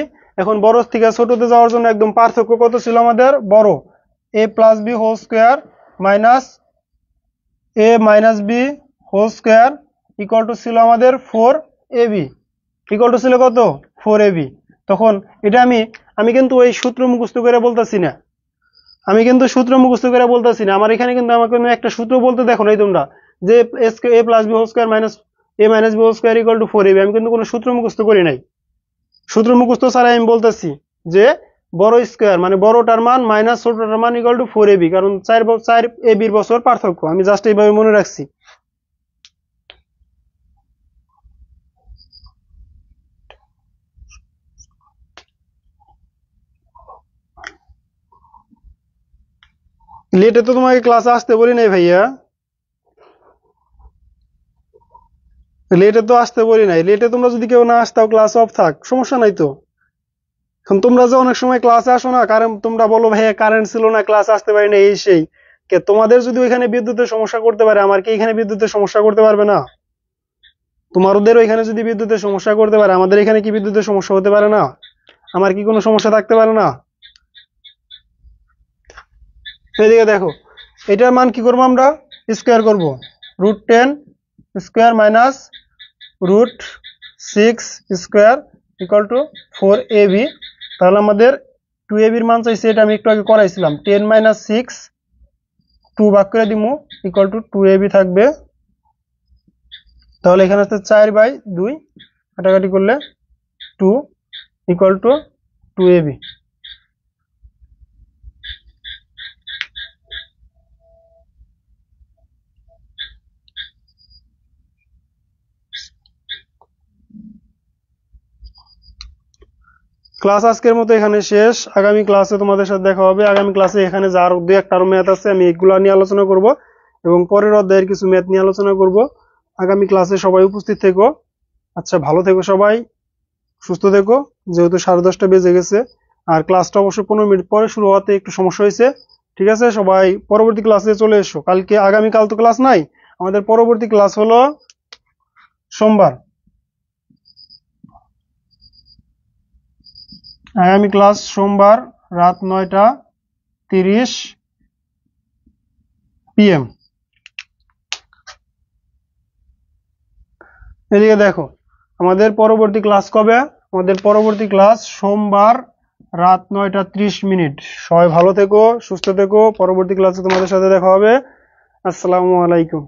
এখন বড় থেকে ছোটতে যাওয়ার জন্য একদম পার্থক্য কত ছিল আমাদের? বড় a plus B whole square minus a minus B whole square equal to ছিল আমাদের 4ab, ইকুয়াল টু ছিল কত? 4ab। তখন এটা আমি কিন্তু ওই সূত্র মুখস্থ করে বলতেছি না, আমি কিন্তু সূত্র মুখস্থ করে বলতেছি না, আমার এখানে কিন্তু আমাকে একটা সূত্র বলতে দেখো নাই তোমরা, যে a plus B whole square minus a minus B whole square equal to 4ab। আমি কিন্তু কোনো সূত্র মুখস্থ করি নাই, সূত্র মুখস্থ ছাড়াই আমি বলতেছি যে বড় স্কোয়ার মানে বড়টার মান মাইনাস ছোটটার মান ইকুয়াল টু 4ab, কারণ 4ab বছর পার্থক্য, আমি জাস্ট এইভাবে মনে রাখছি। লেটে তো তোমাকে ক্লাসে আসতে বলি নাই ভাইয়া, লেটে তো আসতে বলি নাই, লেটে তোমরা যদি কেউ না আসতাও ক্লাস অফ থাক সমস্যা নাই তো। এখন তোমরা যে অনেক সময় ক্লাসে আসো না, কারণ তোমরা বলো ভাইয়া কারেন্ট ছিল না ক্লাসে আসতে পারি না এই সেই, কে তোমাদের যদি ওইখানে বিদ্যুতের সমস্যা করতে পারে, আমার কি এখানে বিদ্যুতের সমস্যা করতে পারবে না? তোমাদের ওইখানে যদি বিদ্যুতের সমস্যা করতে পারে, আমাদের এখানে কি বিদ্যুতের সমস্যা হতে পারে না? আমার কি কোনো সমস্যা থাকতে পারে না? এদিকে দেখো, এটার মান কি করবো আমরা? স্কোয়ার করব, √10 square minus √6 square equal to 4ab। তাহলে আমাদের 2ab এর মান চাইছে, এটা আমি একটু আগে করাইছিলাম। 10 - 6 2 ভাগ করে দিমু ইকুয়াল টু 2ab থাকবে। তাহলে এখানে আছে 4/2, কাটাকাটি করলে 2 ইকুয়াল টু 2ab। ক্লাস আজকের মতো এখানে শেষ। আগামী ক্লাসে তোমাদের সাথে দেখা হবে। আগামী ক্লাসে এখানে যার 2-1টা আরো ম্যাথ আছে আমি এগুলো নিয়ে আলোচনা করব এবং পরের অধ্যায়ের কিছু ম্যাথ নিয়ে আলোচনা করব। আগামী ক্লাসে সবাই উপস্থিত থেকো। আচ্ছা, ভালো থেকো সবাই, সুস্থ থেকো। যেহেতু 10:30 বেজে গেছে আর ক্লাসটা অবশ্য 15 মিনিট পরে শুরু হওয়াতে একটু সমস্যা হয়েছে। ঠিক আছে, সবাই পরবর্তী ক্লাসে চলে এসো। আগামীকাল তো ক্লাস নাই, আমাদের পরবর্তী ক্লাস হলো সোমবার। আগামী ক্লাস সোমবার রাত 9:30 PM। এদিকে দেখো আমাদের পরবর্তী ক্লাস কবে। আমাদের পরবর্তী ক্লাস সোমবার রাত 9:30। সবাই ভালো থেকো, সুস্থ থেকো। পরবর্তী ক্লাসে তোমাদের সাথে দেখা হবে। আসসালামু আলাইকুম।